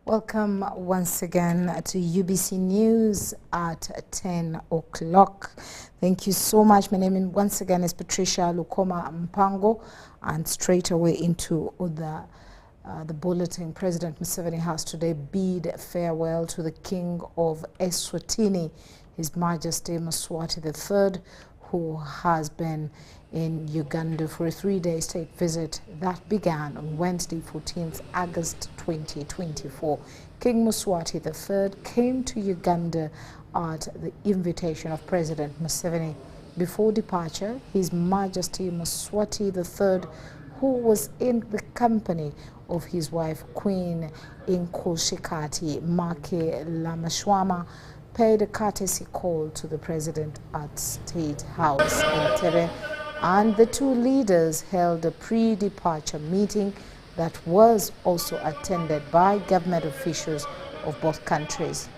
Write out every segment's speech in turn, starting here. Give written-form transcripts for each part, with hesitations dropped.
Welcome once again to UBC News at 10 o'clock. Thank you so much. My name once again is Patricia Lukoma Mpango, and straight away into the bulletin. President Museveni has today bid farewell to the King of Eswatini, His Majesty Mswati III, who has been in Uganda for a 3-day state visit that began on Wednesday, 14th August 2024. King Mswati III came to Uganda at the invitation of President Museveni. Before departure, His Majesty Mswati III, who was in the company of his wife Queen Inkoshikati Make Lamashwama, paid a courtesy call to the president at State House in Entebbe, and the two leaders held a pre-departure meeting that was also attended by government officials of both countries.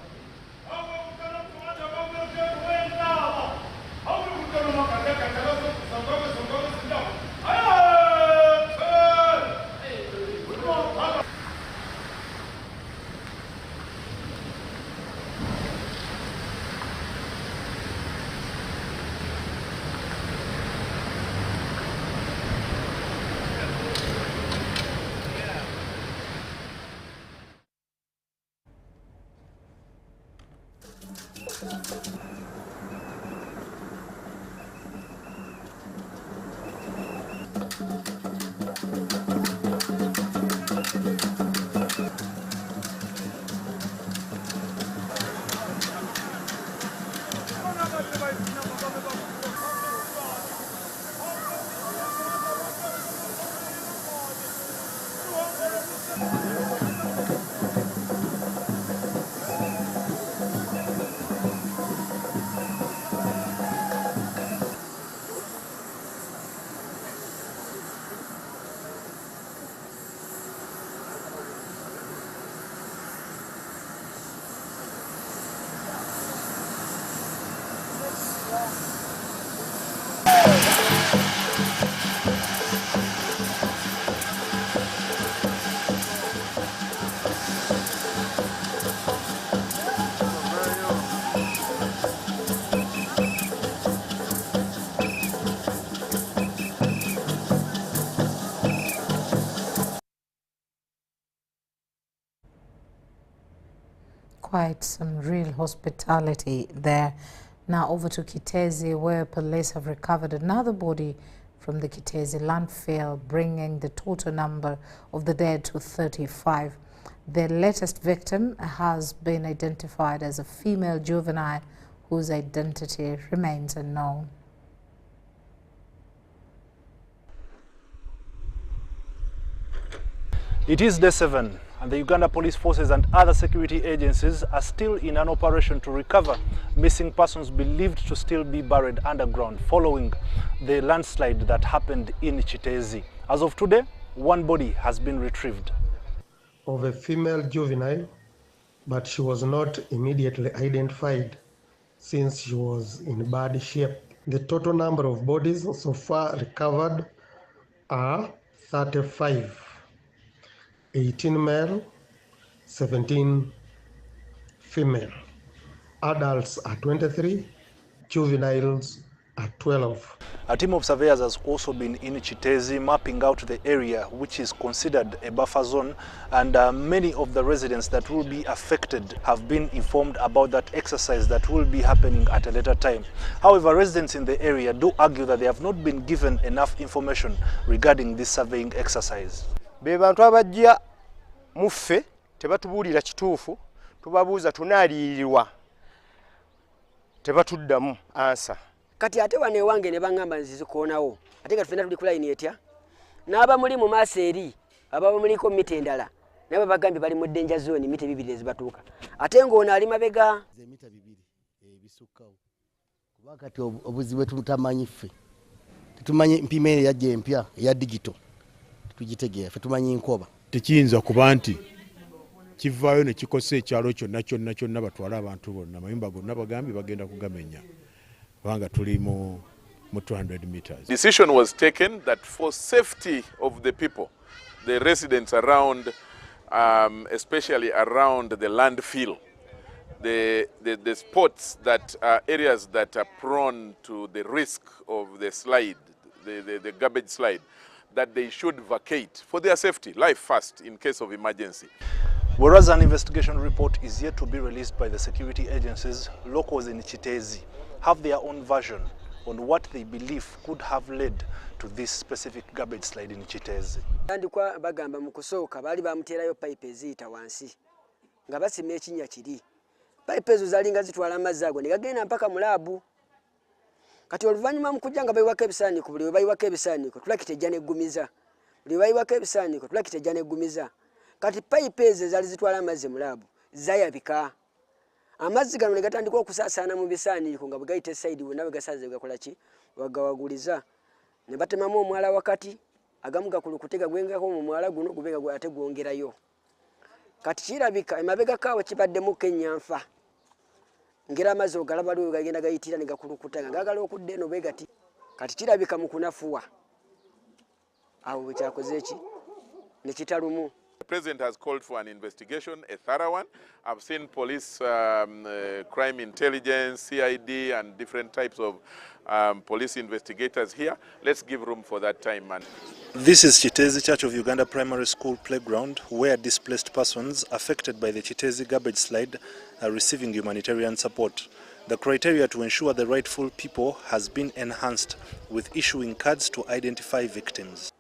Quite some real hospitality there. Now over to Kiteezi, where police have recovered another body from the Kiteezi landfill, bringing the total number of the dead to 35. The latest victim has been identified as a female juvenile whose identity remains unknown. It is day 7, and the Uganda Police Forces and other security agencies are still in an operation to recover missing persons believed to still be buried underground following the landslide that happened in Kiteezi. As of today, one body has been retrieved. Of a female juvenile, but she was not immediately identified since she was in bad shape. The total number of bodies so far recovered are 35. 18 male, 17 female. Adults are 23, juveniles are 12. A team of surveyors has also been in Kiteezi mapping out the area which is considered a buffer zone, and many of the residents that will be affected have been informed about that exercise that will be happening at a later time. However, residents in the area do argue that they have not been given enough information regarding this surveying exercise. Bebantu abajja muffe tebatubuulira kituufu, tubabuuza tunaaliyirirwa tebatuddamu ansa. Kati ate wane wange ne bangamba nzizikoonawo ate nga tufena tuli ku line etya n'aba muli mu maaso eri ababa muliko mita endala nabo bagambye bali mu danger zone mita 2 ezibatuuka ate ng'ono ali mabega mita 2 ebisukkawo kuba kati obuzibu tutamanyi ffe tetumanyi mpima yajja empya eya digital tugitegeera ffe tumanyi nkoba tekiyinza kuba nti kivaayo ne kikosa ekyalo kyonna batwala abantu bonna amayumba gonna bagambye bagenda kugamenya kubanga tuli mu 200 meters. Decision was taken that for safety of the people, the residents around especially around the landfill, the spots that are areas that are prone to the risk of the slide, the garbage slide, that they should vacate for their safety, life first, in case of emergency. Whereas an investigation report is yet to be released by the security agencies, locals in Kiteezi have their own version on what they believe could have led to this specific garbage slide in Kiteezi. Andikwa bagamba mu kusooka bali bamuterayo pipe eziyita wansi nga basima ekinnya kiri. Pipe ezo zalinga zitwala amazzi ago ne gagenda mpaka mu laabu. Kati oluvannyuma mu kujja nga bayiwako ebisaaniko, buli we bayiwako ebisaaniko tulakita ejja n'eggumiza. Buli we bayiwako ebisaaniko tulakita ejja n'eggumiza. Kati pipe ezo zaali zitwala amazzi mu laabu zayabika. Amazzi gano ne gatandika okusaasaana mu bisaaniko nga bwe gayita esayidi wonna bwe gasaze gakola ki bagawaguliza. Ne batemamu omwala wakati agamu gakulukute gagwengako mu mwala guno gubega ate gwongerayo. Kati kirabika emabega kaawe kibaddemu kenyanfa. Ngera amazzi ogalaba lwe gagenda gayitira ne gakulukuta nga gagala okudda eno bwe gati. Kati kirabika mu kunafuwa. Awo bwe kyakoze ki ne kitalumu. The President has called for an investigation, a thorough one. I've seen police, crime intelligence, CID, and different types of police investigators here. Let's give room for that time, man. This is Kiteezi Church of Uganda Primary School playground, where displaced persons affected by the Kiteezi garbage slide are receiving humanitarian support. The criteria to ensure the rightful people has been enhanced with issuing cards to identify victims.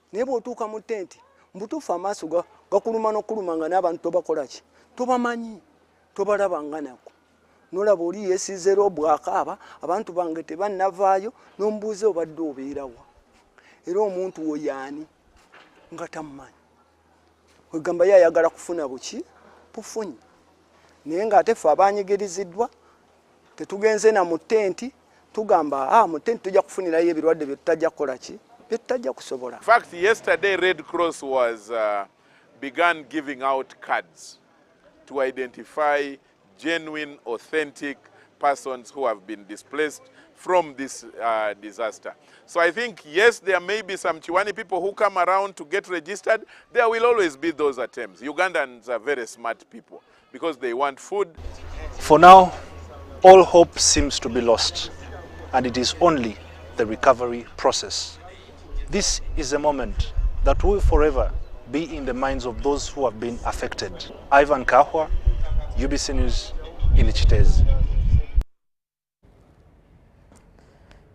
Mbutuufu amaaso gakuluma n'okuluma nga n'abantu tobakola ki tobamanyi tobalaba nga nako n'olaba oli yeesizeera obwakaaba abantu bange tebannavaayo n'omubuuza obadde obeerawa era omuntu oyo ani nga tamumanyi wegamba ye ayagala kufuna buki bufunyi naye ng'ate ffe abanyigiriziddwa tetugenze na mu ttenti tugamba mu ttenti tujja kufunirayo ebirwadde bye tutajja kukola ki. In fact, yesterday Red Cross was began giving out cards to identify genuine, authentic persons who have been displaced from this disaster. So I think, yes, there may be some Chiwani people who come around to get registered. There will always be those attempts. Ugandans are very smart people because they want food. For now, all hope seems to be lost, and it is only the recovery process. This is a moment that will forever be in the minds of those who have been affected. Ivan Kahwa, UBC News, in Kiteezi.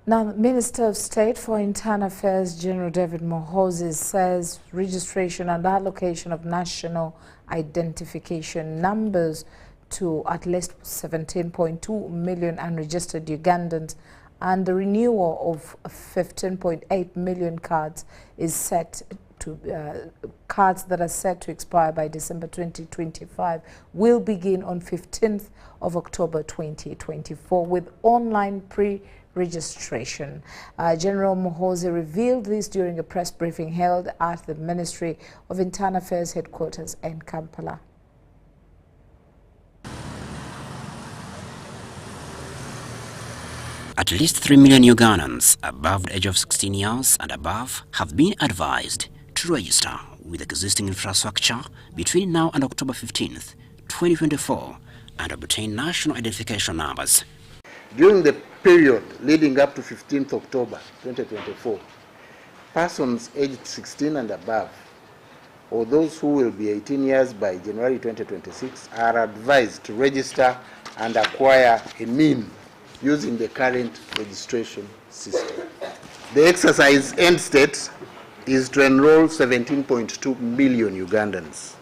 Now, the Minister of State for Internal Affairs, General David Mohozi, says registration and allocation of national identification numbers to at least 17.2 million unregistered Ugandans and the renewal of 15.8 million cards is set to cards that are set to expire by December 2025 will begin on 15th of October 2024 with online pre-registration. General Mohozi revealed this during a press briefing held at the Ministry of Internal Affairs headquarters in Kampala. At least 3 million Ugandans above the age of 16 years and above have been advised to register with existing infrastructure between now and October 15th, 2024 and obtain national identification numbers. During the period leading up to 15th October 2024, persons aged 16 and above or those who will be 18 years by January 2026 are advised to register and acquire a NIN using the current registration system. The exercise end state is to enroll 17.2 million Ugandans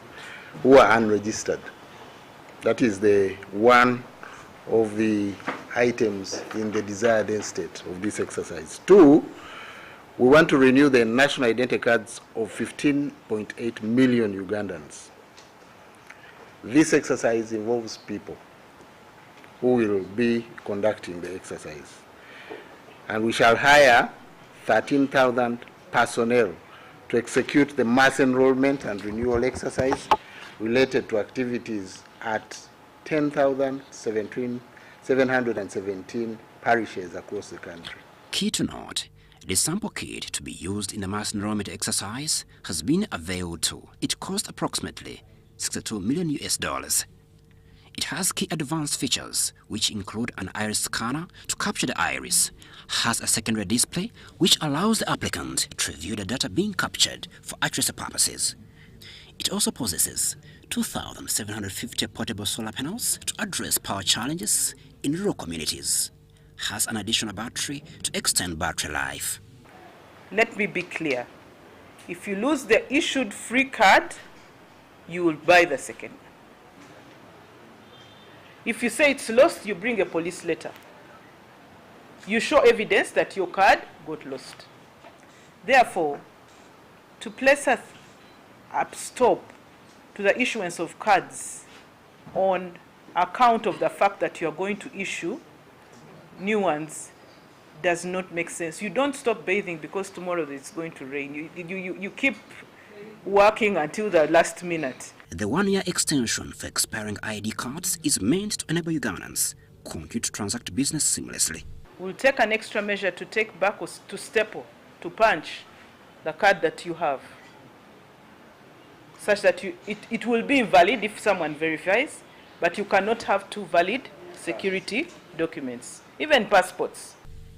who are unregistered. That is the one of the items in the desired end state of this exercise. 2, we want to renew the national identity cards of 15.8 million Ugandans. This exercise involves people who will be conducting the exercise. And we shall hire 13,000 personnel to execute the mass enrollment and renewal exercise related to activities at 10,717 parishes across the country. Key to note, the sample kit to be used in the mass enrollment exercise has been availed to. It cost approximately $62 million. It has key advanced features, which include an iris scanner to capture the iris, has a secondary display which allows the applicant to review the data being captured for accuracy purposes. It also possesses 2,750 portable solar panels to address power challenges in rural communities, has an additional battery to extend battery life. Let me be clear. If you lose the issued free card, you will buy the second. If you say it's lost, you bring a police letter. You show evidence that your card got lost. Therefore, to place a stop to the issuance of cards on account of the fact that you are going to issue new ones does not make sense. You don't stop bathing because tomorrow it's going to rain. You keep working until the last minute. The one-year extension for expiring ID cards is meant to enable Ugandans continue to transact business seamlessly. We'll take an extra measure to take back or to staple, to punch the card that you have, such that it will be invalid if someone verifies, but you cannot have two valid security documents, even passports.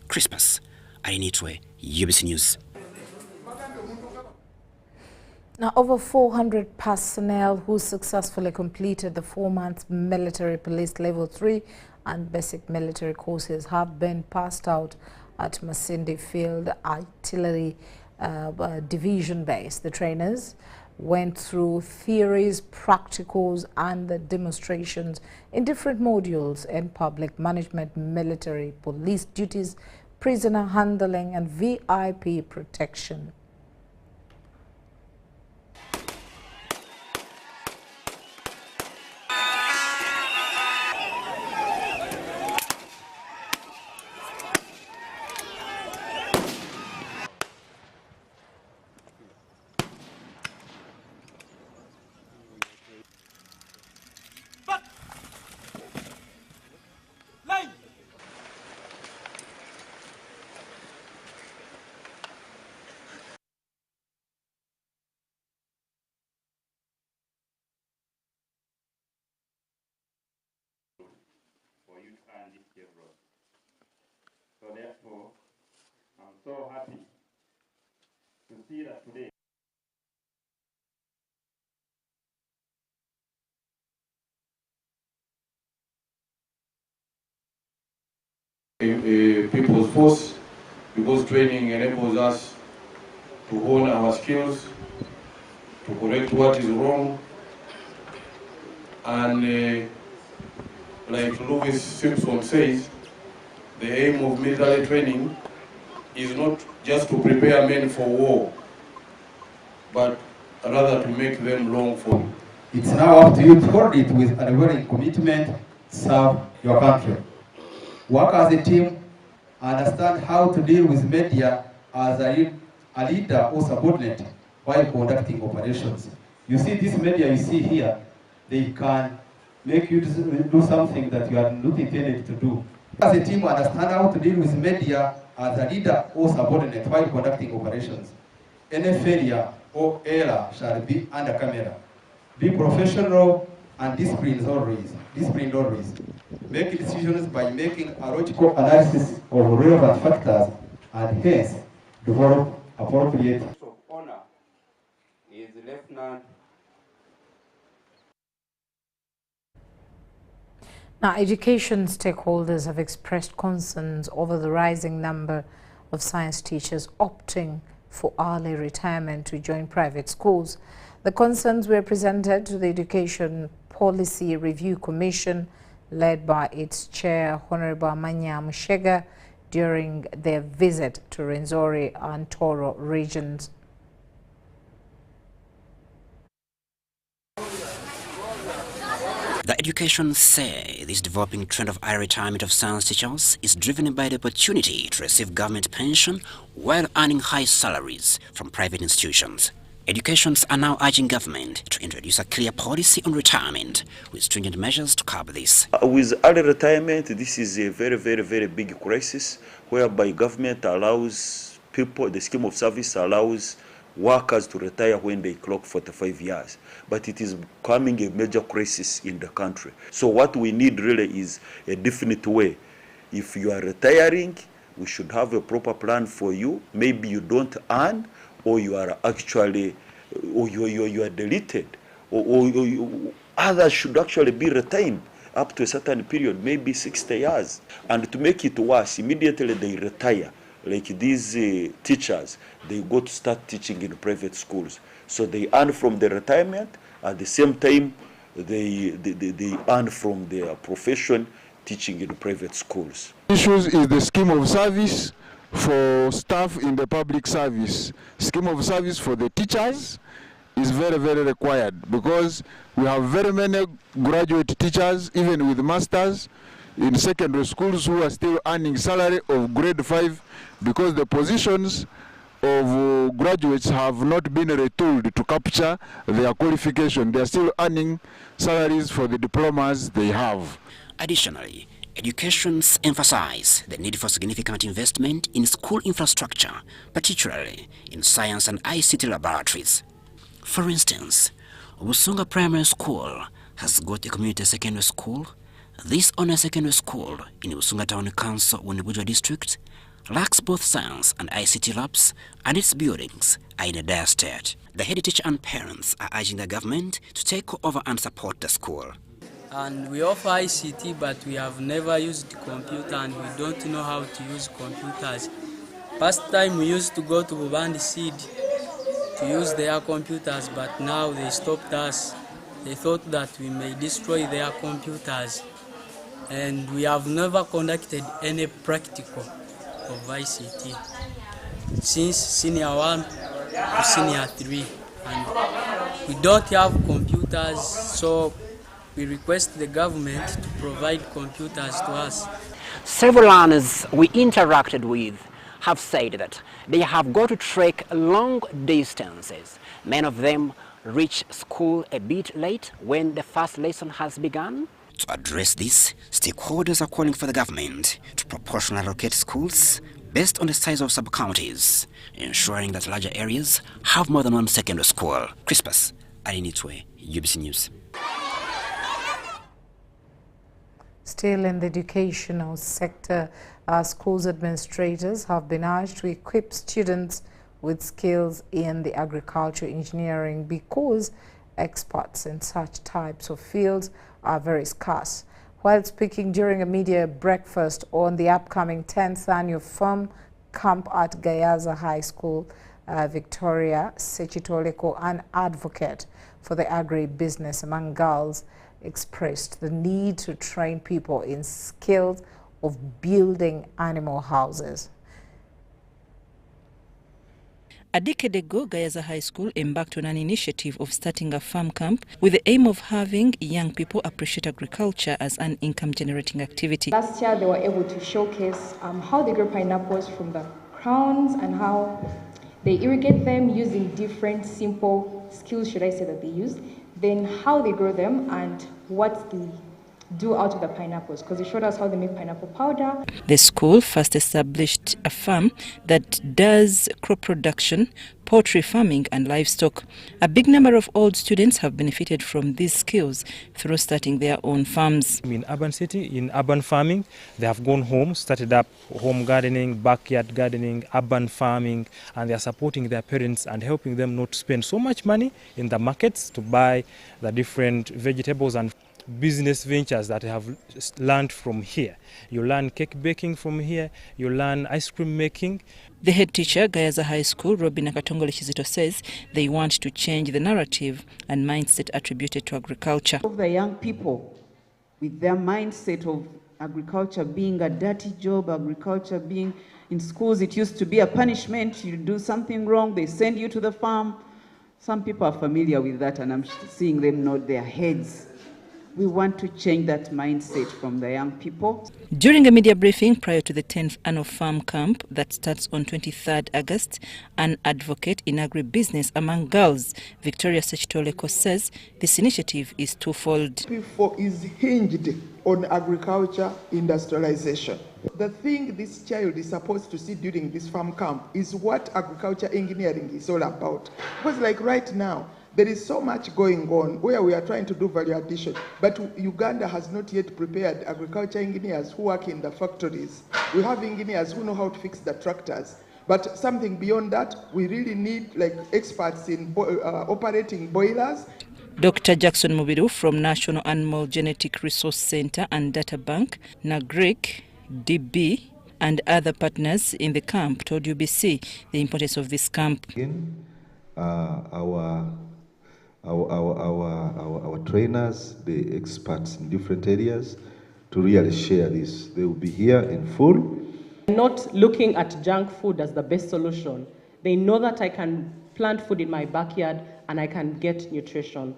Crispus, Ainitwe, UBC News. Now, over 400 personnel who successfully completed the 4-month military police level 3 and basic military courses have been passed out at Masindi Field Artillery Division Base. The trainers went through theories, practicals, and the demonstrations in different modules in public management, military, police duties, prisoner handling, and VIP protection. So therefore, I'm so happy to see that today people's force, because training enables us to hone our skills, to correct what is wrong, and like Louis Simpson says, the aim of military training is not just to prepare men for war, but rather to make them long for it. It's now up to you to hold it with unwavering commitment to serve your country. Work as a team, understand how to deal with media as a leader or subordinate while conducting operations. You see this media you see here, they can make you do something that you are not intended to do. As a team, understand how to deal with media as a leader or subordinate while conducting operations. Any failure or error shall be under camera. Be professional and disciplined always. Make decisions by making a logical analysis of relevant factors and hence develop appropriate. Of honor is Lieutenant. Now, education stakeholders have expressed concerns over the rising number of science teachers opting for early retirement to join private schools. The concerns were presented to the Education Policy Review Commission, led by its chair, Honorable Manya Mushega, during their visit to Rwenzori and Toro regions. The education say this developing trend of early retirement of science teachers is driven by the opportunity to receive government pension while earning high salaries from private institutions. Educations are now urging government to introduce a clear policy on retirement with stringent measures to curb this. With early retirement, this is a very big crisis whereby government allows people, the scheme of service allows workers to retire when they clock 45 years. But it is becoming a major crisis in the country. So what we need really is a definite way. If you are retiring, we should have a proper plan for you. Maybe you don't earn, or you are actually, or you are deleted, or others should actually be retained up to a certain period, maybe 60 years. And to make it worse, immediately they retire. Like these teachers, they go to start teaching in private schools. So they earn from the retirement, at the same time they earn from their profession teaching in private schools. Issues is the scheme of service for staff in the public service. Scheme of service for the teachers is very, very required, because we have very many graduate teachers, even with masters, in secondary schools who are still earning salary of grade 5, because the positions of graduates have not been retooled to capture their qualification. They are still earning salaries for the diplomas they have. Additionally, educations emphasize the need for significant investment in school infrastructure, particularly in science and ICT laboratories. For instance, Busunga Primary School has got a community secondary school. This honor secondary school in Busunga Town Council, Winnibuja District, lacks both science and ICT labs, and its buildings are in a dire state. The head teacher and parents are urging the government to take over and support the school. And we offer ICT, but we have never used the computer, and we don't know how to use computers. Past time we used to go to Bubandi Seed to use their computers, but now they stopped us. They thought that we may destroy their computers, and we have never conducted any practical of ICT since senior 1 to senior 3, and we don't have computers, so we request the government to provide computers to us. Several learners we interacted with have said that they have got to trek long distances. Many of them reach school a bit late when the first lesson has begun. To address this, stakeholders are calling for the government to proportionally allocate schools based on the size of sub-counties, ensuring that larger areas have more than one secondary school. Crispus Alinitwe, UBC News. Still in the educational sector, schools administrators have been urged to equip students with skills in the agriculture engineering, because experts in such types of fields are very scarce. While speaking during a media breakfast on the upcoming 10th annual farm camp at Gayaza High School, Victoria Sechitoleko, an advocate for the agri-business among girls, expressed the need to train people in skills of building animal houses. A decade ago, Gayaza High School embarked on an initiative of starting a farm camp with the aim of having young people appreciate agriculture as an income-generating activity. Last year, they were able to showcase how they grow pineapples from the crowns and how they irrigate them using different simple skills, should I say, that they use, then how they grow them and what they do out of the pineapples, because they showed us how they make pineapple powder. The school first established a farm that does crop production, poultry farming and livestock. A big number of old students have benefited from these skills through starting their own farms. In urban city, in urban farming, they have gone home, started up home gardening, backyard gardening, urban farming, and they are supporting their parents and helping them not spend so much money in the markets to buy the different vegetables and business ventures that I have learned from here. You learn cake baking from here, you learn ice cream making. The head teacher, Gayaza High School, Robin Nakatongole Chizito, says they want to change the narrative and mindset attributed to agriculture. Of the young people with their mindset of agriculture being a dirty job, agriculture being in schools, it used to be a punishment. You do something wrong, they send you to the farm. Some people are familiar with that, and I'm seeing them nod their heads. We want to change that mindset from the young people. During a media briefing prior to the 10th annual farm camp that starts on 23rd August, an advocate in agribusiness among girls, Victoria Sechitoleko, says this initiative is twofold. Is hinged on agriculture industrialization. The thing this child is supposed to see during this farm camp is what agriculture engineering is all about. Because like right now, there is so much going on where we are trying to do value addition, but Uganda has not yet prepared agriculture engineers who work in the factories. We have engineers who know how to fix the tractors. But something beyond that, we really need like experts in operating boilers. Dr. Jackson Mubiru from National Animal Genetic Resource Center and Data Bank, NAGRIC, DB, and other partners in the camp told UBC the importance of this camp. Our trainers, the experts in different areas, to really share this. They will be here in full. Not looking at junk food as the best solution. They know that I can plant food in my backyard and I can get nutrition.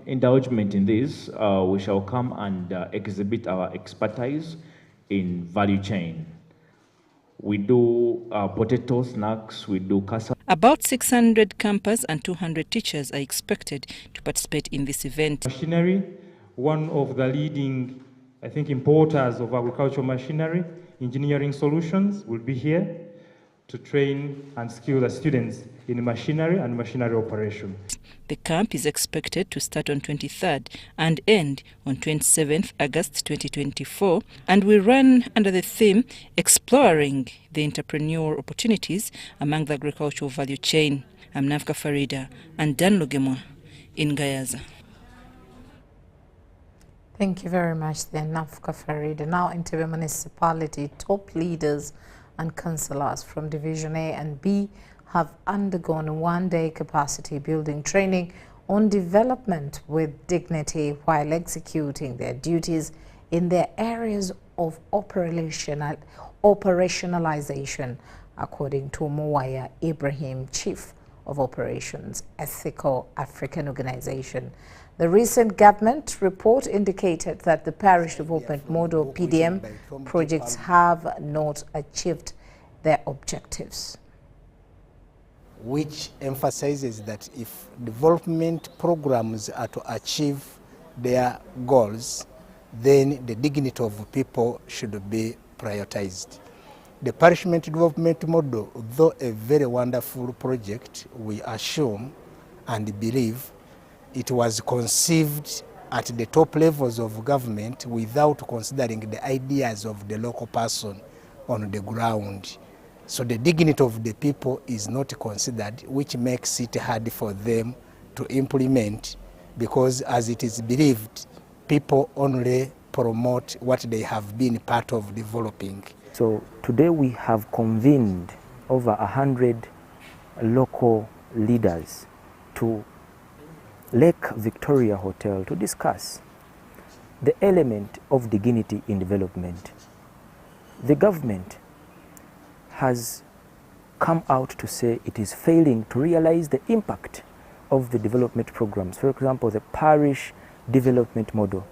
Indulgement in this, we shall come and exhibit our expertise in value chain. We do potato snacks, we do cassava. About 600 campers and 200 teachers are expected to participate in this event. Machinery, one of the leading, I think, importers of agricultural machinery, engineering solutions, will be here to train and skill the students in machinery and machinery operation. The camp is expected to start on 23rd and end on 27th August 2024 and will run under the theme Exploring the Entrepreneurial Opportunities Among the Agricultural Value Chain. I'm Nafka Farida and Dan Lugemwa in Gayaza. Thank you very much, then, Nafka Farida. Now, Entebbe Municipality top leaders and councillors from Division A and B have undergone one-day capacity building training on development with dignity while executing their duties in their areas of operationalization, according to Muwaya Ibrahim, Chief of Operations, Ethical African Organization. The recent government report indicated that the parish development model PDM projects have not achieved their objectives. Which emphasizes that if development programs are to achieve their goals, then the dignity of people should be prioritized. The parishment development model, though a very wonderful project, we assume and believe it was conceived at the top levels of government without considering the ideas of the local person on the ground. So the dignity of the people is not considered, which makes it hard for them to implement, because as it is believed, people only promote what they have been part of developing. So today we have convened over 100 local leaders to Lake Victoria Hotel to discuss the element of dignity in development. The government has come out to say it is failing to realize the impact of the development programs. For example, the parish development model.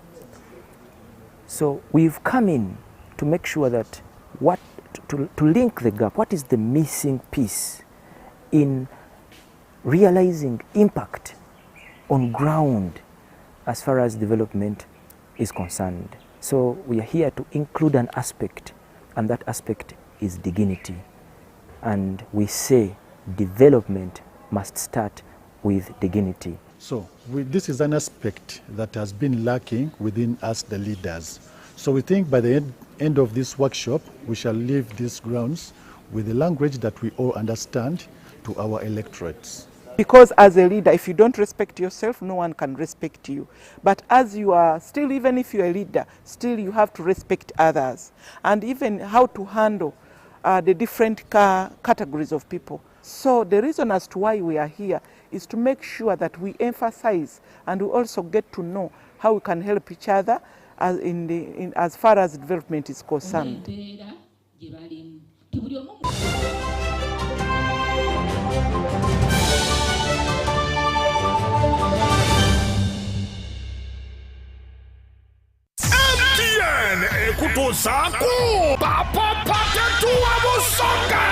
So we've come in to make sure that to link the gap, what is the missing piece in realizing impact on ground as far as development is concerned. So we are here to include an aspect, and that aspect is dignity. And we say development must start with dignity. So this is an aspect that has been lacking within us, the leaders. So we think by the end of this workshop, we shall leave these grounds with the language that we all understand to our electorates. Because as a leader, if you don't respect yourself, no one can respect you. But as you are still, even if you're a leader, still you have to respect others. And even how to handle the different categories of people. So the reason as to why we are here is to make sure that we emphasize and we also get to know how we can help each other as far as development is concerned. kutusaku papapatetuwa musonga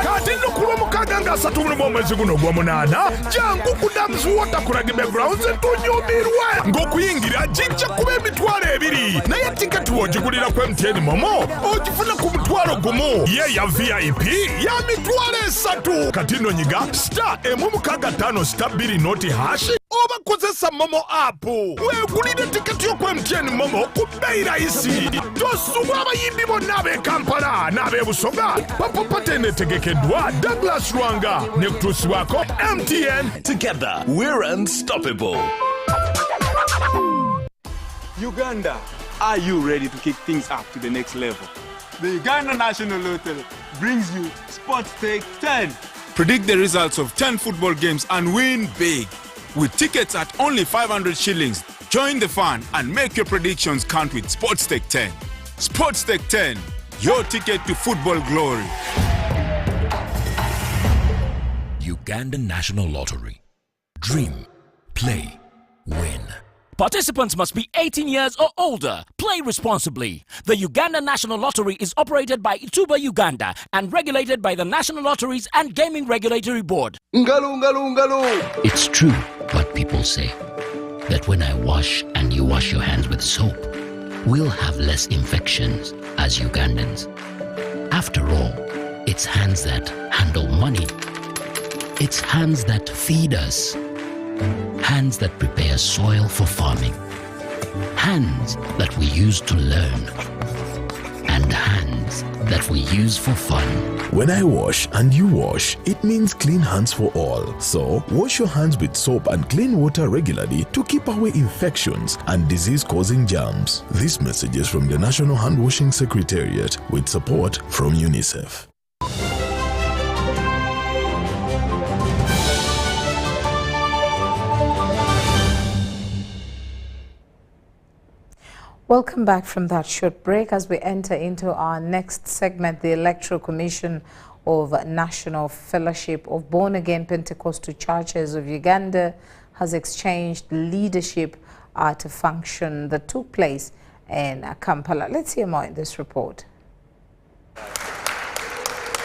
kati nukulu mukaganga asatu buli mwezi guno gwa munana jangu kudamzuwota kulagibe grounds tunyumirwe ng'okuyingira jijja kuba emitwalo 2 naye tiketi wogigulira ku MTN momo ogifuna ku mutwalo gumu ye ya VIP ya mitwalo 3 kati nonyiga *165*2 noti hash oba kozesa momo app weegulire tiketi yo ku MTN momo ku bbeeyi rayisi tosubwa abayimbi bonna ab'e Kampala n'ab'e Busoga papapate netegekeddwa Douglas Lwanga ne kutuusibwako MTN. Together we're unstoppable. Uganda, are you ready to kick things up to the next level? The Uganda National Lottery brings you Sports Take 10. Predict the results of 10 football games and win big. With tickets at only 500 shillings, join the fun and make your predictions count with Sports Take 10. Sports Take 10, your ticket to football glory. Uganda National Lottery. Dream, play, win. Participants must be 18 years or older. Play responsibly. The Uganda National Lottery is operated by Entebbe, Uganda and regulated by the National Lotteries and Gaming Regulatory Board. It's true what people say, that when I wash and you wash your hands with soap, we'll have less infections as Ugandans. After all, it's hands that handle money. It's hands that feed us. Hands that prepare soil for farming. Hands that we use to learn. And hands that we use for fun. When I wash and you wash, it means clean hands for all. So, wash your hands with soap and clean water regularly to keep away infections and disease-causing germs. This message is from the National Hand Washing Secretariat with support from UNICEF. Welcome back from that short break as we enter into our next segment. The Electoral Commission of National Fellowship of Born-Again Pentecostal Churches of Uganda has exchanged leadership at a function that took place in Kampala. Let's hear more in this report.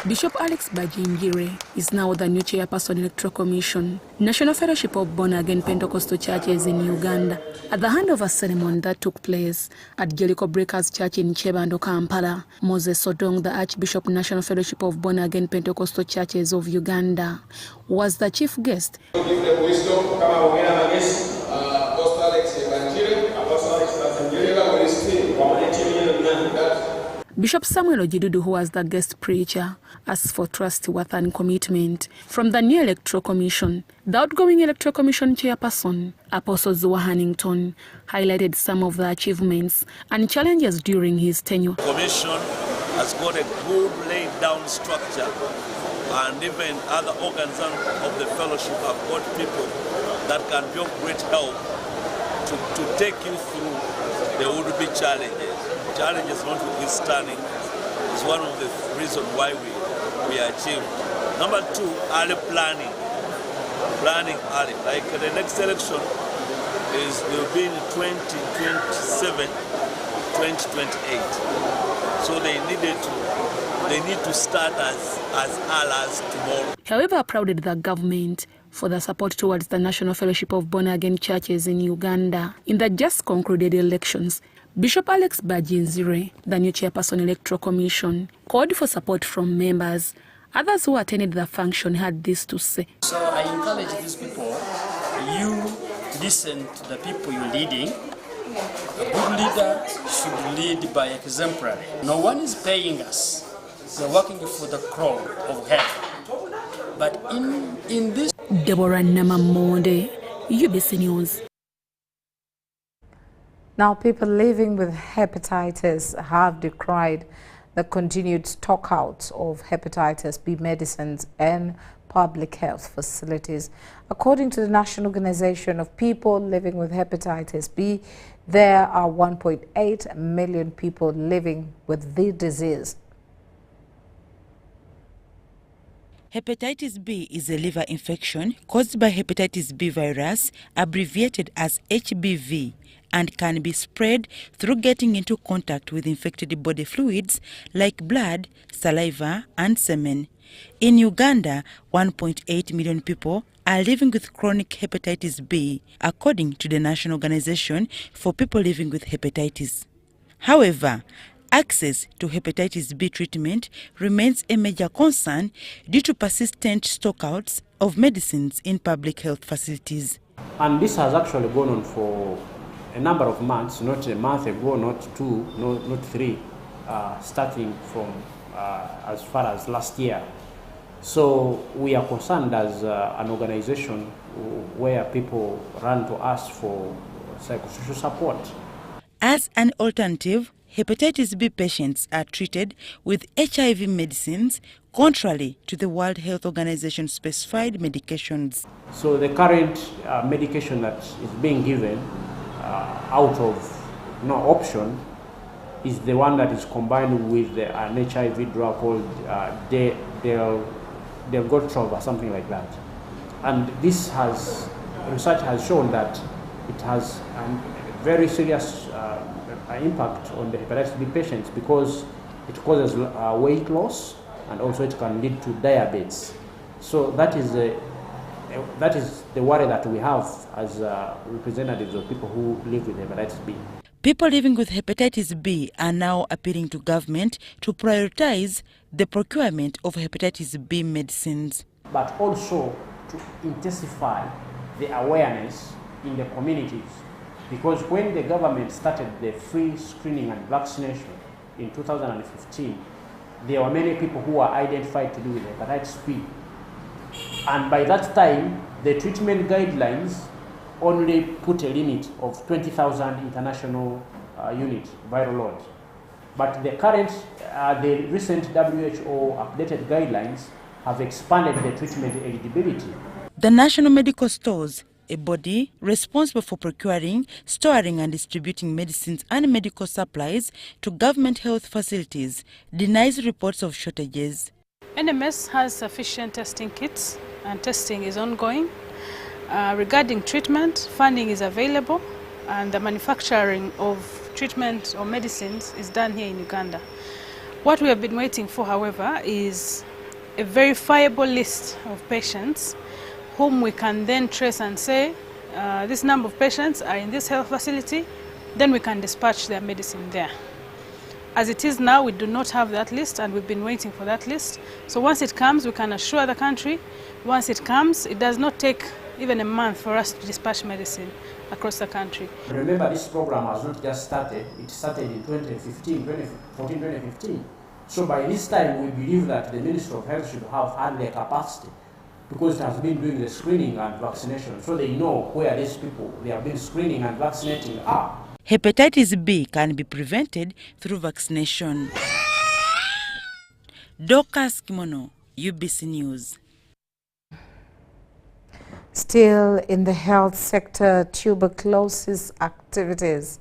Bishop Alex Bajingire is now the new chairperson Electoral Commission, National Fellowship of Born-Again Pentecostal Churches in Uganda, at the handover ceremony that took place at Jericho Breakers Church in Chebando, Kampala. Moses Sodong, the Archbishop National Fellowship of Born-Again Pentecostal Churches of Uganda, was the chief guest. Bishop Samuel Ojidudu, who was the guest preacher, asked for trust, worth and commitment from the new Electoral Commission. The outgoing Electoral Commission chairperson, Apostle Zoa Hannington, highlighted some of the achievements and challenges during his tenure. The Commission has got a good laid down structure, and even other organs of the fellowship have got people that can be of great help to take you through the would-be challenges. Challenges notwithstanding is one of the reasons why we achieved. Number 2, early planning. Planning early. Like the next election will be in 2027, 2028. So they need to start as early as tomorrow. However, applauded the government for the support towards the National Fellowship of Born-Again Churches in Uganda in the just concluded elections. Bishop Alex Bajingire, the new chairperson Electoral Commission, called for support from members. Others who attended the function had this to say. So I encourage these people, you listen to the people you're leading. A good leader should lead by exemplary. No one is paying us. We're working for the crown of heaven. But in this... Deborah Namamonde, UBC News. Now, people living with hepatitis have decried the continued stockouts of hepatitis B medicines and public health facilities. According to the National Organization of People Living with Hepatitis B, there are 1.8 million people living with the disease. Hepatitis B is a liver infection caused by hepatitis B virus, abbreviated as HBV, and can be spread through getting into contact with infected body fluids like blood, saliva, and semen. In Uganda, 1.8 million people are living with chronic hepatitis B, according to the National Organization for People Living with Hepatitis. However, access to hepatitis B treatment remains a major concern due to persistent stockouts of medicines in public health facilities. And this has actually gone on for a number of months, not a month ago, not two, not three, starting from as far as last year. So we are concerned as an organization where people run to us for psychosocial support. As an alternative, hepatitis B patients are treated with HIV medicines, contrary to the World Health Organization specified medications. So the current medication that is being given out of no option is the one that is combined with an HIV drug called Delgotrov or something like that. And this research has shown that it has a very serious impact on the hepatitis B patients because it causes weight loss and also it can lead to diabetes. So that is the worry that we have as representatives of people who live with hepatitis B. People living with hepatitis B are now appealing to government to prioritize the procurement of hepatitis B medicines. But also to intensify the awareness in the communities. Because when the government started the free screening and vaccination in 2015, there were many people who were identified to do with hepatitis B. And by that time, the treatment guidelines only put a limit of 20,000 international unit viral load. But the recent WHO updated guidelines have expanded the treatment eligibility. The National Medical Stores, a body responsible for procuring, storing and distributing medicines and medical supplies to government health facilities, denies reports of shortages. NMS has sufficient testing kits and testing is ongoing. Regarding treatment, funding is available and the manufacturing of treatment or medicines is done here in Uganda. What we have been waiting for, however, is a verifiable list of patients whom we can then trace and say, this number of patients are in this health facility, then we can dispatch their medicine there. As it is now, we do not have that list and we've been waiting for that list. So once it comes, we can assure the country, once it comes, it does not take even a month for us to dispatch medicine across the country. Remember, this program has not just started, it started in 2015. So by this time, we believe that the Ministry of Health should have had the capacity because it has been doing the screening and vaccination, so they know where these people they have been screening and vaccinating are. Hepatitis B can be prevented through vaccination. Dorcas Kimono, UBC News. Still in the health sector, tuberculosis activities,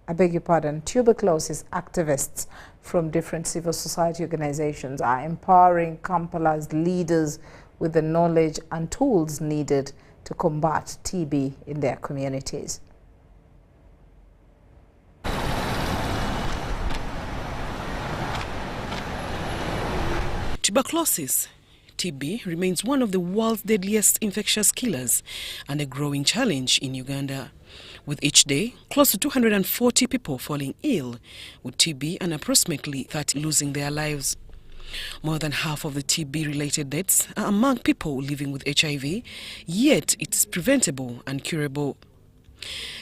tuberculosis activists from different civil society organizations are empowering Kampala's leaders with the knowledge and tools needed to combat TB in their communities. Tuberculosis, TB, remains one of the world's deadliest infectious killers and a growing challenge in Uganda. With each day, close to 240 people falling ill with TB and approximately 30 losing their lives. More than half of the TB-related deaths are among people living with HIV, yet it is preventable and curable.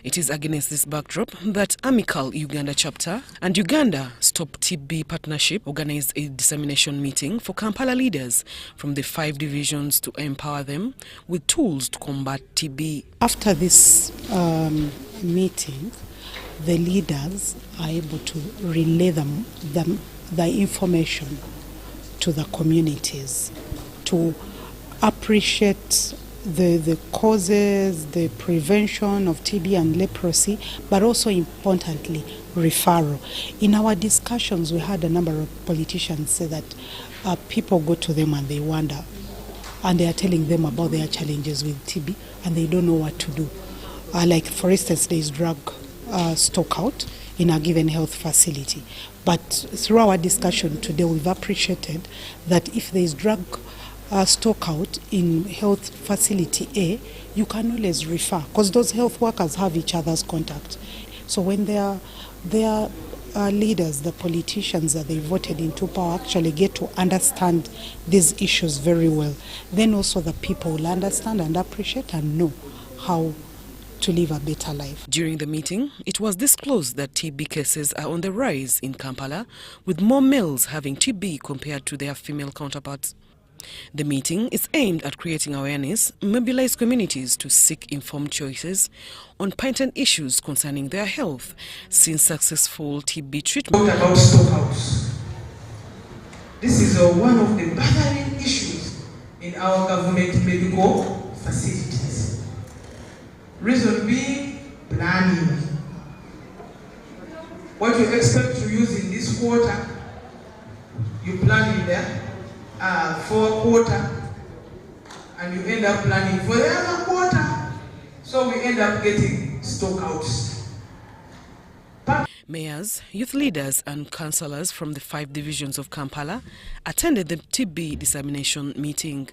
It is against this backdrop that Amical Uganda chapter and Uganda Stop TB Partnership organized a dissemination meeting for Kampala leaders from the 5 divisions to empower them with tools to combat TB. After this meeting, the leaders are able to relay the information to the communities to appreciate the causes, the prevention of TB and leprosy, but also importantly, referral. In our discussions, we had a number of politicians say that people go to them and they wonder, and they are telling them about their challenges with TB, and they don't know what to do. like for instance, there is drug stockout in a given health facility. But through our discussion today, we've appreciated that if there is drug stockout in health facility A, you can always refer, because those health workers have each other's contact. So when they are leaders, the politicians that they voted into power actually get to understand these issues very well, then also the people will understand and appreciate and know how to live a better life. During the meeting, it was disclosed that TB cases are on the rise in Kampala, with more males having TB compared to their female counterparts. The meeting is aimed at creating awareness, mobilize communities to seek informed choices on pertinent issues concerning their health since successful TB treatment. Talk about stockouts. This is one of the bothering issues in our government medical facilities. Reason being, planning. What you expect to use in this quarter, you plan in there. For a quarter, and you end up planning for the other quarter, so we end up getting stockouts. Mayors, youth leaders and councillors from the 5 divisions of Kampala attended the TB dissemination meeting.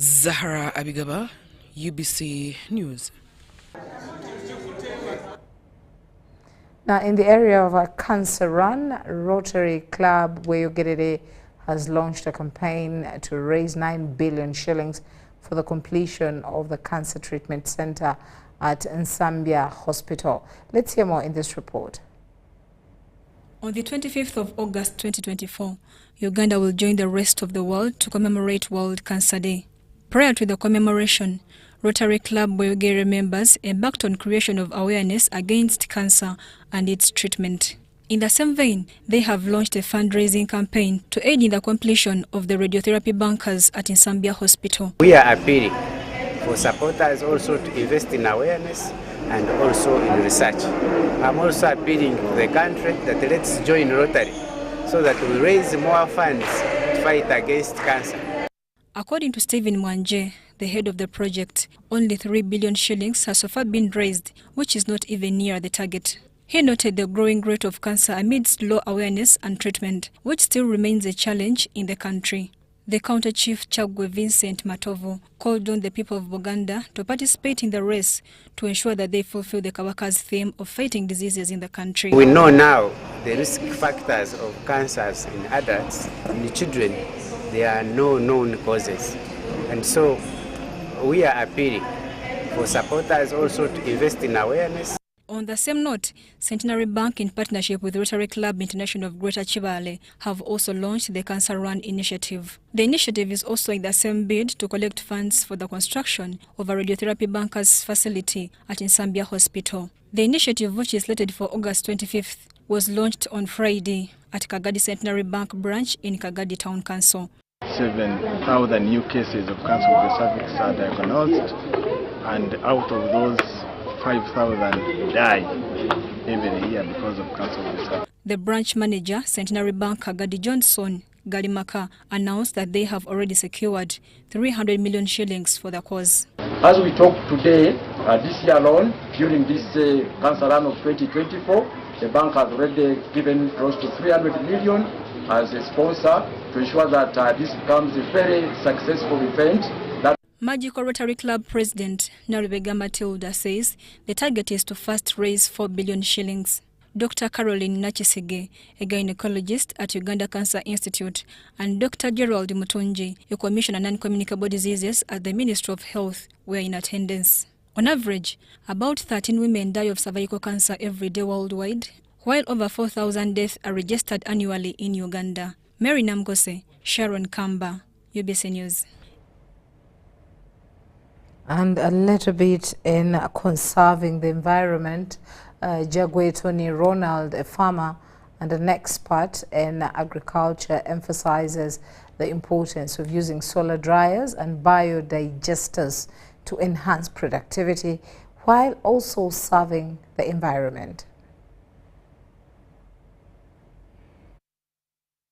Zahara Abigaba, UBC News. Now, in the area of a cancer run, Rotary Club Weyogedede has launched a campaign to raise 9 billion shillings for the completion of the cancer treatment center at Nsambya Hospital. Let's hear more in this report. On the 25th of August 2024, Uganda will join the rest of the world to commemorate World Cancer Day. Prior to the commemoration, Rotary Club Weyogedede members embarked on creation of awareness against cancer and its treatment. In the same vein, they have launched a fundraising campaign to aid in the completion of the radiotherapy bunkers at Nsambya Hospital. We are appealing for supporters also to invest in awareness and also in research. I'm also appealing to the country that let's join Rotary so that we raise more funds to fight against cancer. According to Stephen Mwanje, the head of the project, only 3 billion shillings has so far been raised, which is not even near the target. He noted the growing rate of cancer amidst low awareness and treatment, which still remains a challenge in the country. The Counter Chief Chagwe Vincent Matovo called on the people of Buganda to participate in the race to ensure that they fulfill the Kawaka's theme of fighting diseases in the country. We know now the risk factors of cancers in adults and in children. There are no known causes. And so we are appealing for supporters also to invest in awareness. On the same note, Centenary Bank, in partnership with Rotary Club International of Greater Chibale, have also launched the Cancer Run initiative. The initiative is also in the same bid to collect funds for the construction of a radiotherapy bunkers facility at Nsambya Hospital. The initiative, which is slated for August 25th, was launched on Friday at Kagadi Centenary Bank branch in Kagadi Town Council. 7,000 new cases of cancer of the cervix are diagnosed, and out of those 5,000 die every year because of cancer of the cervix. The branch manager, Centenary Bank Kagadi Johnson Galimaka, announced that they have already secured 300 million shillings for the cause. As we talk today, this year alone, during this cancer run of 2024, the bank has already given close to 300 million as a sponsor to ensure that this becomes a very successful event. Magical Rotary Club President Narubega Matilda says the target is to first raise 4 billion shillings. Dr. Caroline Nachisige, a gynecologist at Uganda Cancer Institute, and Dr. Gerald Mutunji, a commissioner on non-communicable diseases at the Ministry of Health, were in attendance. On average, about 13 women die of cervical cancer every day worldwide, while over 4,000 deaths are registered annually in Uganda. Mary Namgose, Sharon Kamba, UBC News. And a little bit in conserving the environment, Jagwe Tony Ronald, a farmer and an expert in agriculture, emphasizes the importance of using solar dryers and biodigesters to enhance productivity while also serving the environment.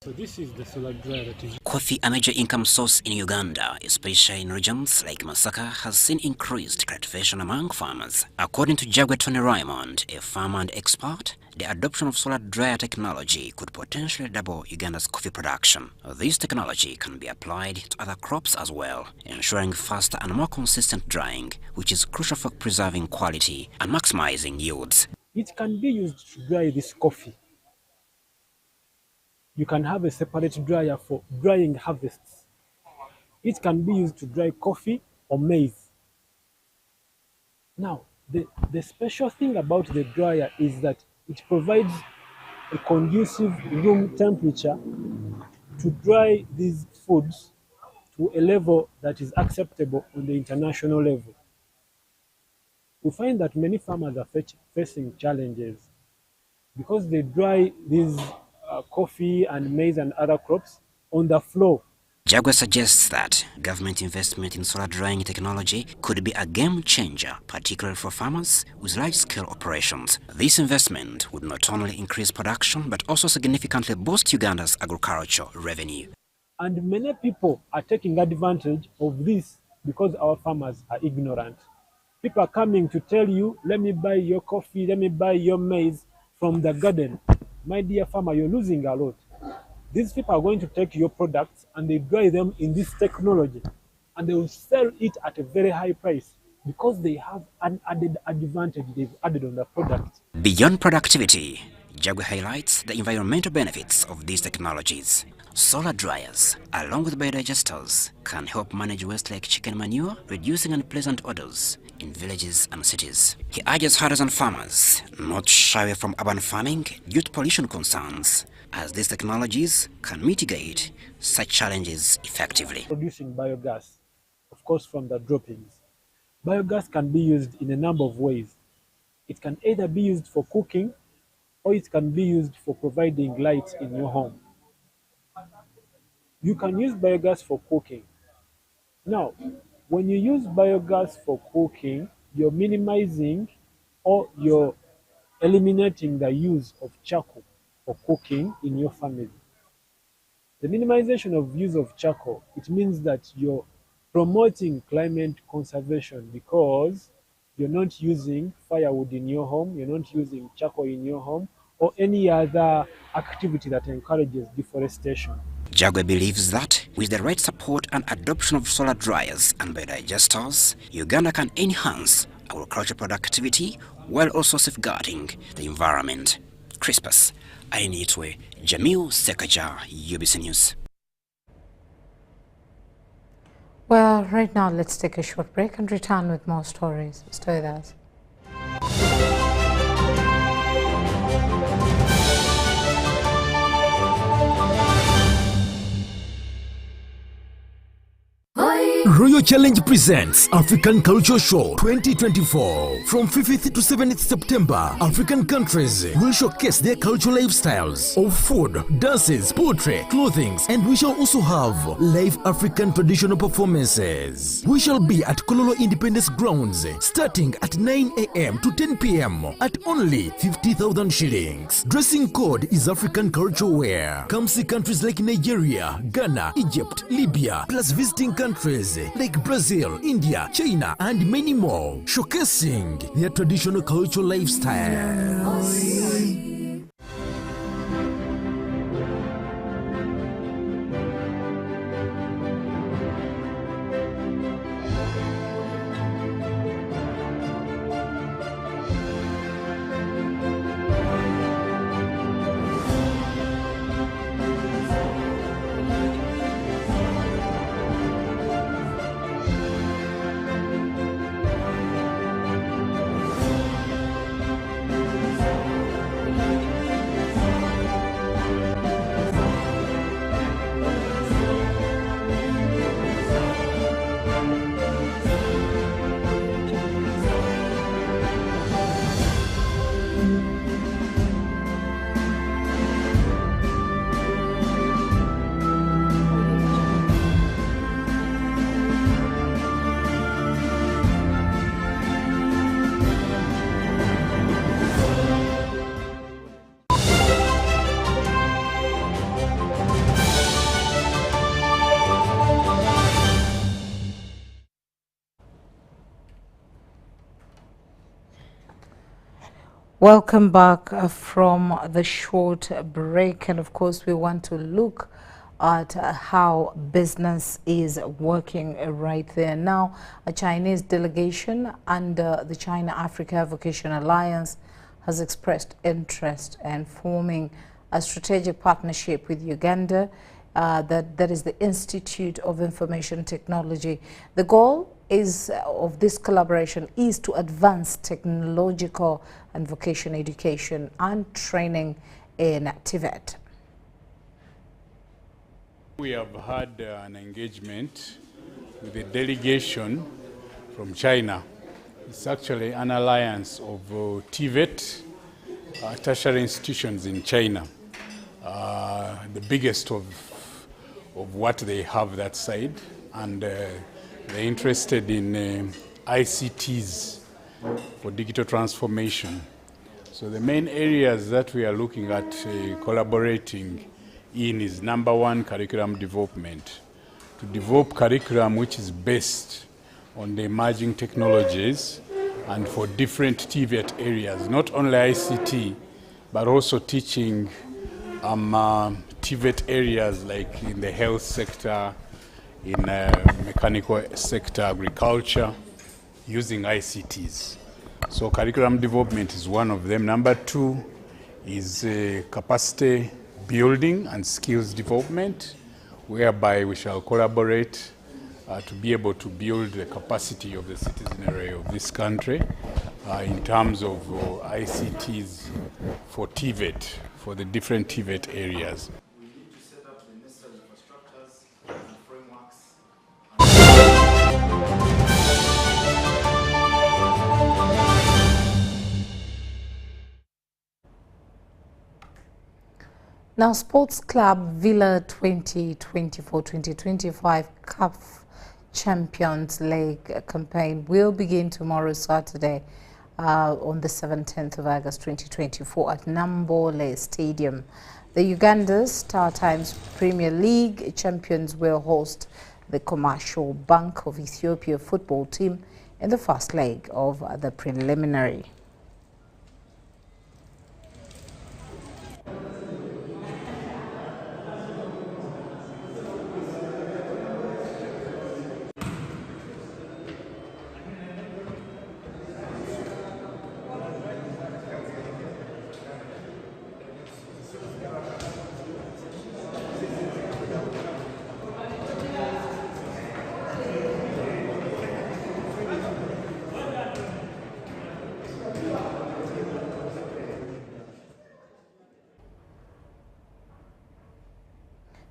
So this is the solar dryer that is... Coffee, a major income source in Uganda, especially in regions like Masaka, has seen increased cultivation among farmers. According to Jagwe Tony Raymond, a farmer and expert, the adoption of solar dryer technology could potentially double Uganda's coffee production. This technology can be applied to other crops as well, ensuring faster and more consistent drying, which is crucial for preserving quality and maximizing yields. It can be used to dry this coffee. You can have a separate dryer for drying harvests. It can be used to dry coffee or maize. Now, the special thing about the dryer is that it provides a conducive room temperature to dry these foods to a level that is acceptable on the international level. We find that many farmers are facing challenges because they dry these coffee and maize and other crops on the floor. Jagwe suggests that government investment in solar drying technology could be a game changer, particularly for farmers with large-scale operations. This investment would not only increase production, but also significantly boost Uganda's agricultural revenue. And many people are taking advantage of this because our farmers are ignorant. People are coming to tell you, let me buy your coffee, let me buy your maize from the garden. My dear farmer, you're losing a lot. These people are going to take your products and they dry them in this technology and they will sell it at a very high price because they have an added advantage they've added on the product. Beyond productivity, Jagwe highlights the environmental benefits of these technologies. Solar dryers, along with biodigesters, can help manage waste like chicken manure, reducing unpleasant odors in villages and cities. He urges herders and farmers not shy away from urban farming due to pollution concerns, as these technologies can mitigate such challenges effectively. Producing biogas, of course, from the droppings. Biogas can be used in a number of ways. It can either be used for cooking or it can be used for providing light in your home. You can use biogas for cooking. Now, when you use biogas for cooking, you're minimizing or you're eliminating the use of charcoal for cooking in your family. The minimization of use of charcoal, it means that you're promoting climate conservation because you're not using firewood in your home, you're not using charcoal in your home, or any other activity that encourages deforestation. Jagwe believes that with the right support and adoption of solar dryers and biodigesters, Uganda can enhance agricultural productivity while also safeguarding the environment. Crispus, Ainitwe, Jamil Sekaja, UBC News. Well, right now let's take a short break and return with more stories. Stay with us. Royal Challenge presents African Culture Show 2024. From 5th to 7th September, African countries will showcase their cultural lifestyles of food, dances, poetry, clothing, and we shall also have live African traditional performances. We shall be at Kololo Independence Grounds starting at 9 a.m. to 10 p.m. at only 50,000 shillings. Dressing code is African culture wear. Come see countries like Nigeria, Ghana, Egypt, Libya, plus visiting countries like Brazil, India, China, and many more, showcasing their traditional cultural lifestyles. Welcome back from the short break, and of course we want to look at how business is working right there. Now, a Chinese delegation under the China-Africa Advocacy Alliance has expressed interest in forming a strategic partnership with Uganda, that is the Institute of Information Technology. The goal of this collaboration is to advance technological and vocational education and training in Tibet. We have had an engagement with a delegation from China. It's actually an alliance of TVET, tertiary institutions in China, the biggest of what they have that side, and they're interested in ICTs for digital transformation. So the main areas that we are looking at collaborating in is number one, curriculum development. To develop curriculum which is based on the emerging technologies and for different TVET areas, not only ICT, but also teaching TVET areas like in the health sector, in mechanical sector, agriculture, using ICTs. So curriculum development is one of them. Number two is capacity building and skills development, whereby we shall collaborate to be able to build the capacity of the citizenry of this country in terms of ICTs for TVET, for the different TVET areas. We need to set up the necessary infrastructures and frameworks. Now, Sports Club Villa 2024-2025 CAF Champions League campaign will begin tomorrow, Saturday, on the 17th of August 2024 at Nambole Stadium. The Uganda's Star Times Premier League champions will host the Commercial Bank of Ethiopia football team in the first leg of the preliminary.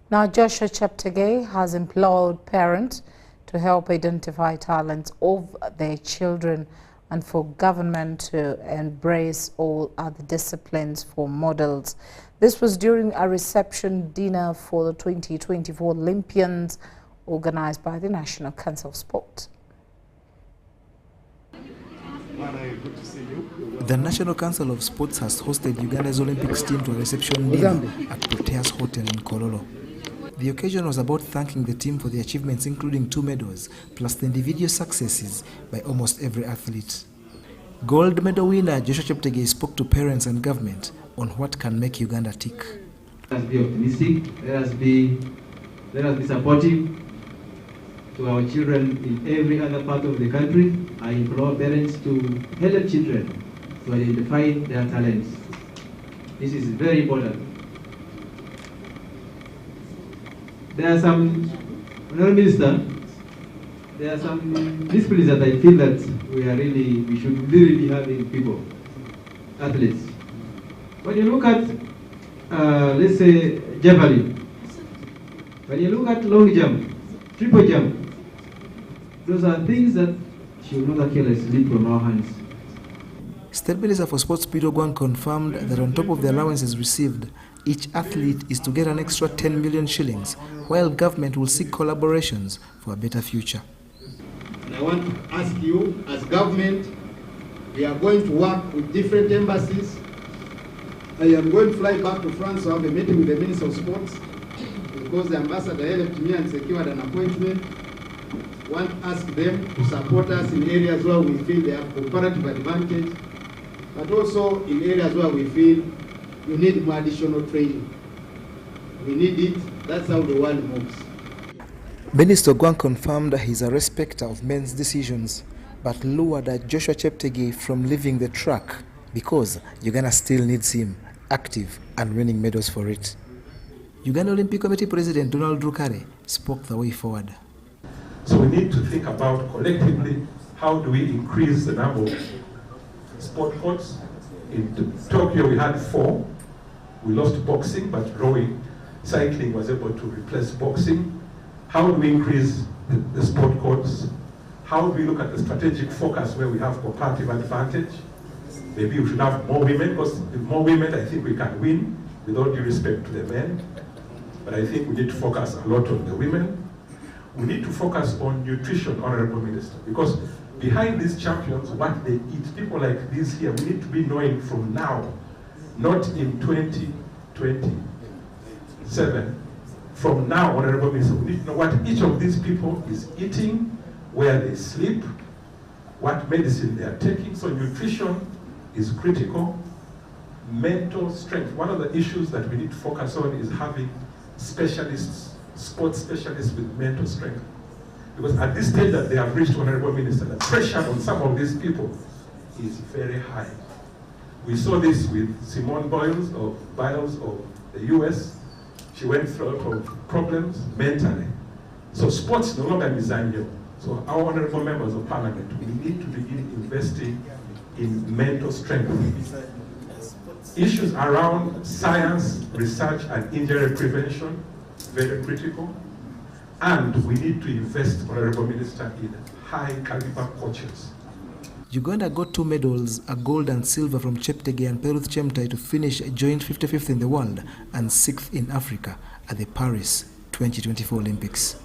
Now, Joshua Cheptegei has implored parents to help identify talents of their children and for government to embrace all other disciplines for models. This was during a reception dinner for the 2024 Olympians organized by the National Council of Sport. The National Council of Sports has hosted Uganda's Olympics team to a reception dinner at Proteas Hotel in Kololo. The occasion was about thanking the team for the achievements, including 2 medals, plus the individual successes by almost every athlete. Gold medal winner Joshua Cheptegei spoke to parents and government on what can make Uganda tick. Let us be optimistic, let us be supportive to our children in every other part of the country. I implore parents to help children to identify their talents. This is very important. There are some, Honourable Minister, there are some disciplines that I feel that we should really be having people, athletes. When you look at, let's say, javelin, when you look at long jump, triple jump, those are things that should not actually slip from our hands. State Minister for Sports Peter Gwang confirmed that on top of the allowances received, each athlete is to get an extra 10 million shillings, while government will seek collaborations for a better future. And I want to ask you, as government, we are going to work with different embassies. I am going to fly back to France to have a meeting with the Minister of Sports, because the ambassador helped me and secured an appointment. I want to ask them to support us in areas where we feel they have comparative advantage. but also in areas where we feel you need more additional training. We need it. That's how the world moves. Minister Gwang confirmed he's a respecter of men's decisions, but lured at Joshua Cheptegei from leaving the track because Uganda still needs him active and winning medals for it. Uganda Olympic Committee President Donald Rukare spoke the way forward. So we need to think about collectively how do we increase the number of sport courts. In Tokyo we had 4. We lost boxing, but rowing, cycling was able to replace boxing. How do we increase the sport courts? How do we look at the strategic focus where we have comparative advantage? Maybe we should have more women, because with more women I think we can win, with all due respect to the men. But I think we need to focus a lot on the women. We need to focus on nutrition, Honorable Minister, because behind these champions, what they eat, people like these here, we need to be knowing from now, not in 2027. From now, Honorable Minister, we need to know what each of these people is eating, where they sleep, what medicine they are taking. So nutrition is critical. Mental strength. One of the issues that we need to focus on is having specialists, sports specialists with mental strength. Because at this stage that they have reached, Honorable Minister, the pressure on some of these people is very high. We saw this with Simone Biles of the US. She went through a lot of problems mentally. So sports no longer Mizanyo. So our honorable members of parliament, we need to begin investing in mental strength. Issues around science, research, and injury prevention, very critical. And we need to invest, Honorable Minister, in high caliber coaches. Uganda got 2 medals, a gold and silver from Cheptegei and Peruth Chemtai to finish joint 55th in the world and 6th in Africa at the Paris 2024 Olympics.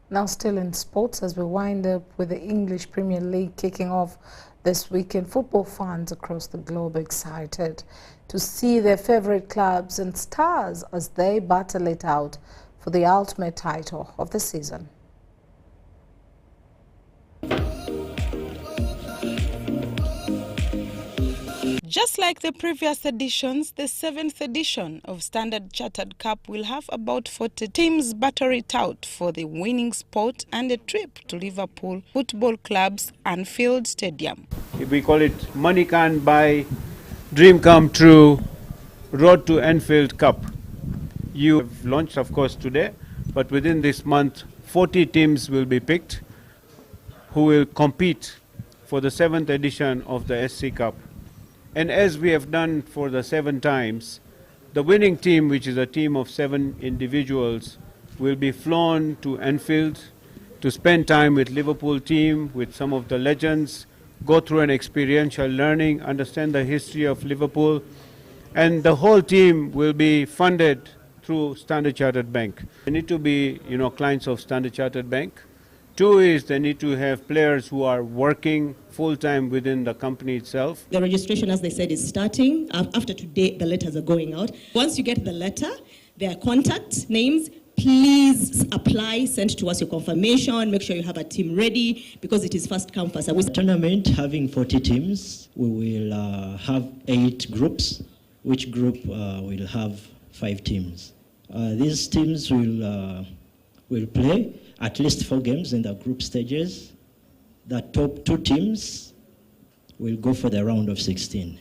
Now still in sports, as we wind up with the English Premier League kicking off this weekend, football fans across the globe are excited to see their favorite clubs and stars as they battle it out for the ultimate title of the season. Just like the previous editions, the 7th edition of Standard Chartered Cup will have about 40 teams battle it out for the winning spot and a trip to Liverpool Football Club's Anfield Stadium. We call it Money Can Buy, Dream Come True, Road to Anfield Cup. You have launched, of course, today, but within this month, 40 teams will be picked who will compete for the 7th edition of the SC Cup. And as we have done for the 7 times, the winning team, which is a team of 7 individuals, will be flown to Anfield to spend time with Liverpool team, with some of the legends, go through an experiential learning, understand the history of Liverpool, and the whole team will be funded through Standard Chartered Bank. They need to be, clients of Standard Chartered Bank. 2 is they need to have players who are working full-time within the company itself. The registration, as they said, is starting. After today, the letters are going out. Once you get the letter, their contact names, please apply, send to us your confirmation, make sure you have a team ready, because it is first come, first served. The tournament having 40 teams, we will have 8 groups. Each group will have 5 teams. These teams will play at least 4 games in the group stages. The top 2 teams will go for the round of 16.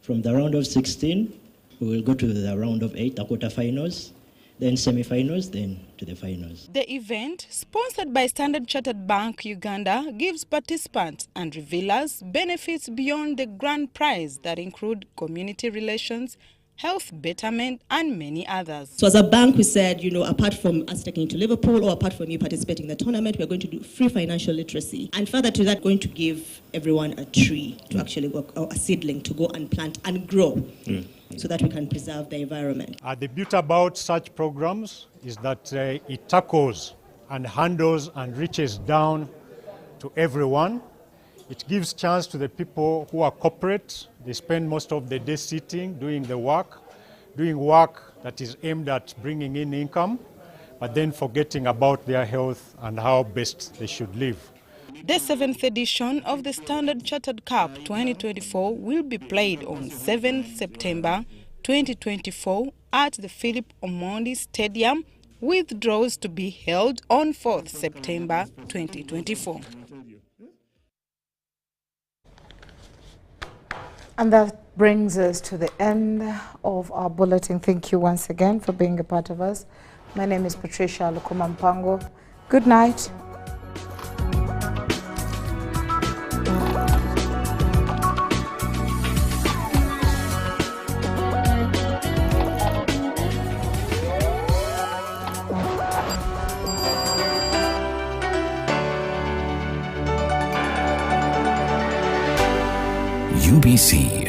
From the round of 16, we will go to the round of 8, the quarterfinals, then semi-finals, then to the finals. The event, sponsored by Standard Chartered Bank Uganda, gives participants and revealers benefits beyond the grand prize that include community relations, health betterment, and many others. So as a bank, we said, apart from us taking it to Liverpool or apart from you participating in the tournament, we're going to do free financial literacy. And further to that, going to give everyone a tree to actually work, or a seedling to go and plant and grow so that we can preserve the environment. The beauty about such programs is that it tackles and handles and reaches down to everyone. It gives chance to the people who are corporate. They spend most of the day sitting, doing work that is aimed at bringing in income, but then forgetting about their health and how best they should live. The 7th edition of the Standard Chartered Cup 2024 will be played on 7th September 2024 at the Philip Omondi Stadium, with draws to be held on 4th September 2024. And that brings us to the end of our bulletin. Thank you once again for being a part of us. My name is Patricia Lukuma Mpango. Good night. UBC